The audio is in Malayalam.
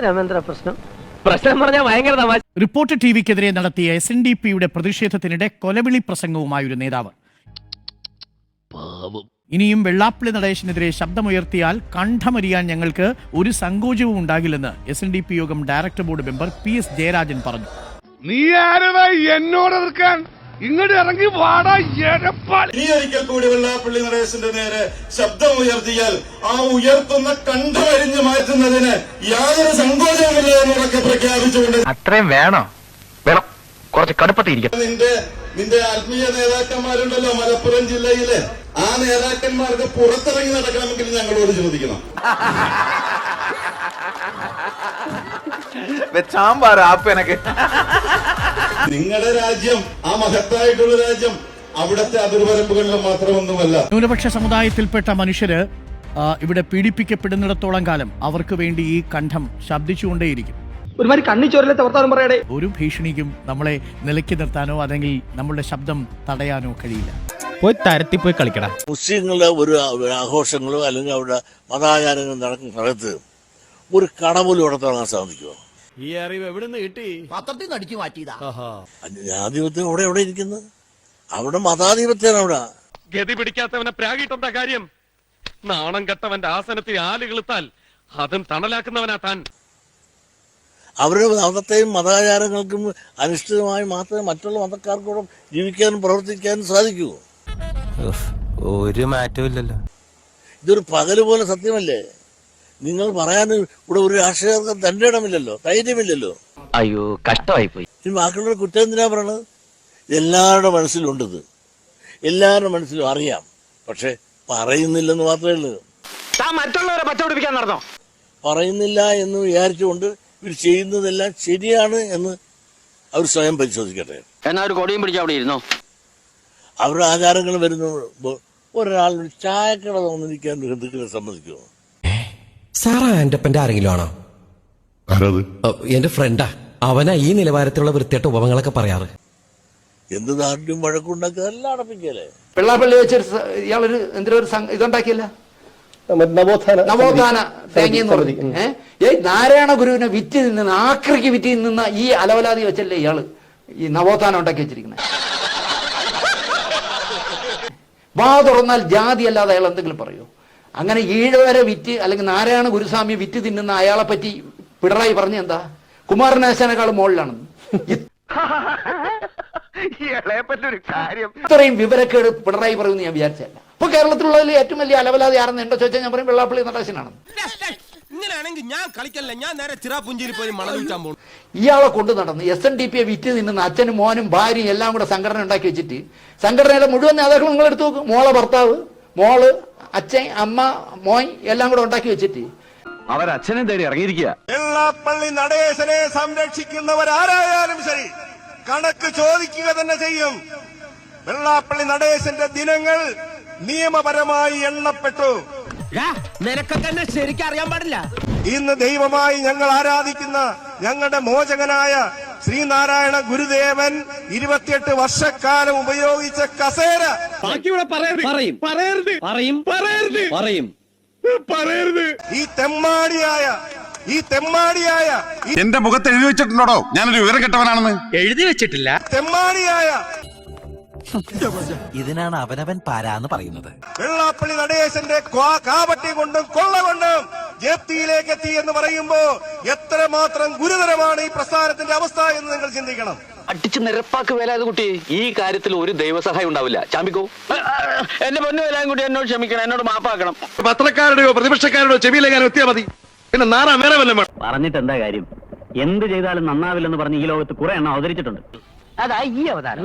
രാമേന്ദ്ര പ്രശ്നം പറഞ്ഞാൽ ഭയങ്കര തമാശ. റിപ്പോർട്ടർ ടിവിക്കെതിരെ നടത്തിയ SNDPയുടെ പ്രതിഷേധത്തിനിടെ കൊലവിളി പ്രസംഗവുമായൊരു നേതാവ്. ഇനിയും വെള്ളാപ്പള്ളി നടേശനെതിരെ ശബ്ദമുയർത്തിയാൽ കണ്ഠമറിയാൻ ഞങ്ങൾക്ക് ഒരു സങ്കോചവും ഉണ്ടാകില്ലെന്ന് SNDP യോഗം director board member PS Jayarajan പറഞ്ഞു. നീ ആരടാ എന്നോട് എതിർക്കാൻ? ഇങ്ങോട്ട് ഇറങ്ങി വാടാ. ഇനി ഒരിക്കൽ കൂടി വെള്ളാപ്പള്ളി നടേശന്റെ നേരെ ശബ്ദമുയർത്തിയാൽ ആ ഉയർത്തുന്ന കണ്ഠമരിഞ്ഞു മാറ്റുന്നതിന് യാതൊരു സങ്കോചവുമില്ല എന്നൊക്കെ പ്രഖ്യാപിച്ചുകൊണ്ട് അത്രയും വേണോ? വേണം, കുറച്ച് കടുപ്പത്തിരിക്കും. നിന്റെ ആത്മീയ നേതാക്കന്മാരുണ്ടല്ലോ മലപ്പുറം ജില്ലയിലെ, ആ നേതാക്കന്മാർക്ക് പുറത്തിറങ്ങി നടക്കണമെങ്കിൽ ഞങ്ങളോട് ചോദിക്കണം. നിങ്ങളുടെ രാജ്യം, ആ മഹത്തായിട്ടുള്ള രാജ്യം, അവിടുത്തെ അതിർവരമ്പുകളിൽ മാത്രമൊന്നുമല്ല. ന്യൂനപക്ഷ സമുദായത്തിൽപ്പെട്ട മനുഷ്യര് ഇവിടെ പീഡിപ്പിക്കപ്പെടുന്നിടത്തോളം കാലം അവർക്ക് വേണ്ടി ഈ കണ്ഠം ശബ്ദിച്ചുകൊണ്ടേയിരിക്കും. ഒരുമാതിരി കണ്ണിച്ചോരലത്തെ വർത്താനം പറയടേ. ഒരു ഭീഷണിക്കും നമ്മളെ നിലയ്ക്ക് നിർത്താനോ അല്ലെങ്കിൽ നമ്മളുടെ ശബ്ദം തടയാനോ കഴിയില്ല. പോയി തരത്തിൽ പോയി കളിക്കടാ. മുസ്ലിങ്ങളുടെ ഒരു ആഘോഷങ്ങളോ അല്ലെങ്കിൽ അവരുടെ മതാചാരങ്ങൾ നടക്കുന്ന സ്ഥലത്ത് ഒരു കട പോലും ഇവിടെ തുടങ്ങാൻ സാധിക്കുമോ? ഈ അറിവ് എവിടുന്ന് കിട്ടി? പത്രത്തിൽ നിന്ന് അടിച്ചു മാറ്റിയതാ. ജനാധിപത്യം എവിടെ ഇരിക്കുന്നത്? അവിടെ മതാധിപത്യമാണ്. അവിടെ ഗതി പിടിക്കാത്തവനെ പ്രാഗിട്ടെന്താ കാര്യം? നാണം കെട്ടവന്റെ ആസനത്തിൽ ആലുകളുത്താൽ അതും തണലാക്കുന്നവനാ താൻ. അവരുടെ മതത്തെയും മതാചാരങ്ങൾക്കും അനിഷ്ഠിതമായി മാത്രമേ മറ്റുള്ള മതക്കാർക്കൂടെ ജീവിക്കാനും പ്രവർത്തിക്കാനും സാധിക്കൂ. ഒരു മാറ്റവും ഇല്ലല്ലോ. ഇതൊരു പകല് പോലെ സത്യമല്ലേ? നിങ്ങൾ പറയാൻ ഇവിടെ ഒരു രാഷ്ട്രീയർക്ക് തന്റെ ഇടമില്ലല്ലോ, ധൈര്യമില്ലല്ലോ. അയ്യോ, കഷ്ടമായി പോയി. ബാക്കിയുള്ള കുറ്റം എന്തിനാ പറയണത്? എല്ലാവരുടെ മനസ്സിലുണ്ടത്, എല്ലാവരുടെ മനസ്സിലും അറിയാം. പക്ഷെ പറയുന്നില്ലെന്ന് മാത്രമേ ഉള്ളൂ. മറ്റുള്ളവരെ പച്ചപിടിപ്പിക്കാൻ നടന്നോ? പറയുന്നില്ല എന്ന് വിചാരിച്ചുകൊണ്ട് ഇവർ ചെയ്യുന്നതെല്ലാം ശരിയാണ് എന്ന് അവർ സ്വയം പരിശോധിക്കട്ടെ. എന്നാ ഒരു കൊടിയും പിടിച്ച് അവിടെ ഇരുന്നോ? അവരുടെ ആചാരങ്ങൾ വരുന്ന ഒരാൾ ചായക്കട തോന്നിരിക്കാൻ ഹിന്ദുക്കളെ സമ്മതിക്കുമോ? സാറാ എന്റെപ്പന്റെ ആരെങ്കിലും ആണോ? എന്റെ ഫ്രണ്ടാ. അവനാ ഈ നിലവാരത്തിലുള്ള വൃത്തിയായിട്ട് ഉപമങ്ങളൊക്കെ പറയാറ്. എന്ത് നാട്ടിലും വഴക്കുണ്ടാക്കുക എല്ലാം അടപ്പിക്കല്ലേ? വെള്ളാപ്പള്ളി വെച്ചൊരു ഇയാളൊരു എന്തൊരു ഇതുണ്ടാക്കിയല്ല, നവോത്ഥാന തേങ്ങയെന്ന് പറഞ്ഞു. നാരായണ ഗുരുവിനെ വിറ്റ് നിന്ന് ആക്രിക്ക് വിറ്റ് നിന്ന ഈ അലവലാതി വെച്ചല്ലേ ഇയാള് ഈ നവോത്ഥാനം ഉണ്ടാക്കി വെച്ചിരിക്കുന്നത്. വാ തുറന്നാൽ ജാതി അല്ലാതെ അയാൾ എന്തെങ്കിലും പറയൂ? അങ്ങനെ ഈഴവരെ വിറ്റ് അല്ലെങ്കിൽ നാരായണ ഗുരുസ്വാമിയെ വിറ്റ് തിന്നുന്ന അയാളെ പറ്റി പിണറായി പറഞ്ഞ എന്താ? കുമാരനാശാനേക്കാൾ മുകളിലാണെന്ന്. ഇത്രയും വിവരക്കേട് പിണറായി പറയുമെന്ന് ഞാൻ വിചാരിച്ചല്ല. ഇപ്പൊ കേരളത്തിലുള്ളതിൽ ഏറ്റവും വലിയ അലവലാതി ആരെന്ന് എന്റെ ചോദിച്ചാൽ ഞാൻ പറയും വെള്ളാപ്പള്ളി നടേശനാണ്. ഇങ്ങനെയാണെങ്കിൽ ഞാൻ കളിക്കല്ല, ഞാൻ നേരെ ചിറാപുഞ്ചിയിൽ പോയി മണം വിൽക്കാൻ പോകും. ഇയാളെ കൊണ്ട് നടന്ന് SNDPയെ വിറ്റ് നിന്നുന്ന അച്ഛനും മോനും ഭാര്യയും എല്ലാം കൂടെ സംഘടന ഉണ്ടാക്കി വെച്ചിട്ട് സംഘടനയുടെ മുഴുവൻ നേതാക്കളും നിങ്ങൾ എടുത്തു നോക്കും. മോളെ ഭർത്താവ്, മോള്, അച്ഛൻ, അമ്മ, മോൻ എല്ലാം കൂടെ ഉണ്ടാക്കി വെച്ചിട്ട് അവരച്ഛനെ തേടി ഇറങ്ങിയിരിക്കുക. വെള്ളാപ്പള്ളി നടേശനെ സംരക്ഷിക്കുന്നവരാരായാലും ശരി കണക്ക് ചോദിക്കുക തന്നെ ചെയ്യും. വെള്ളാപ്പള്ളി നടേശന്റെ ദിനങ്ങൾ നിയമപരമായി എണ്ണപ്പെട്ടു. നിനക്കൊക്കെ എന്നെ ശരിക്കും അറിയാൻ പാടില്ല. ഇന്ന് ദൈവമായി ഞങ്ങൾ ആരാധിക്കുന്ന ഞങ്ങളുടെ മോചകനായ ശ്രീനാരായണ ഗുരുദേവൻ 28 വർഷക്കാലം ഉപയോഗിച്ച കസേര ഈ തെമ്മാടിയായ എന്റെ മുഖത്ത് എഴുതി വെച്ചിട്ടുണ്ടോ ഞാനൊരു വിവരം കെട്ടവനാണെന്ന്? എഴുതി വെച്ചിട്ടില്ല. തെമ്മാടിയായ ഇതിനാണ് അവനവൻ പാരാന്ന് പറയുന്നത്. വെള്ളാപ്പള്ളി നടേശന്റെ കാപട്യം കൊണ്ടും കൊള്ള കൊണ്ടും ജപ്തിയിലേക്ക് എത്തി എന്ന് പറയുമ്പോ എത്രമാത്രം ഗുരുതരമാണ് ഈ പ്രസ്ഥാനത്തിന്റെ അവസ്ഥ എന്ന് നിങ്ങൾ ചിന്തിക്കണം. അടിച്ച് നിരപ്പാക്ക് വേലായത് കുട്ടി. ഈ കാര്യത്തിൽ ഒരു ദൈവസഹായം ഉണ്ടാവില്ല. ചാമ്പിക്കോ, എന്റെ പൊന്നു വേലായും കുട്ടി എന്നോട് ക്ഷമിക്കണം, എന്നോട് മാപ്പാക്കണം. പത്രക്കാരുടെയോ പ്രതിപക്ഷക്കാരുടെയോ ചെവിയിലേക്കാനോ എത്തിയാൽ മതി. പിന്നെ നാറാ വേറെ വല്ലതും പറഞ്ഞിട്ട് എന്താ കാര്യം? എന്ത് ചെയ്താലും നന്നാവില്ലെന്ന് പറഞ്ഞ് ഈ ലോകത്ത് കുറെ എണ്ണം അവതരിച്ചിട്ടുണ്ട്. അതാ ഈ അവതാരം.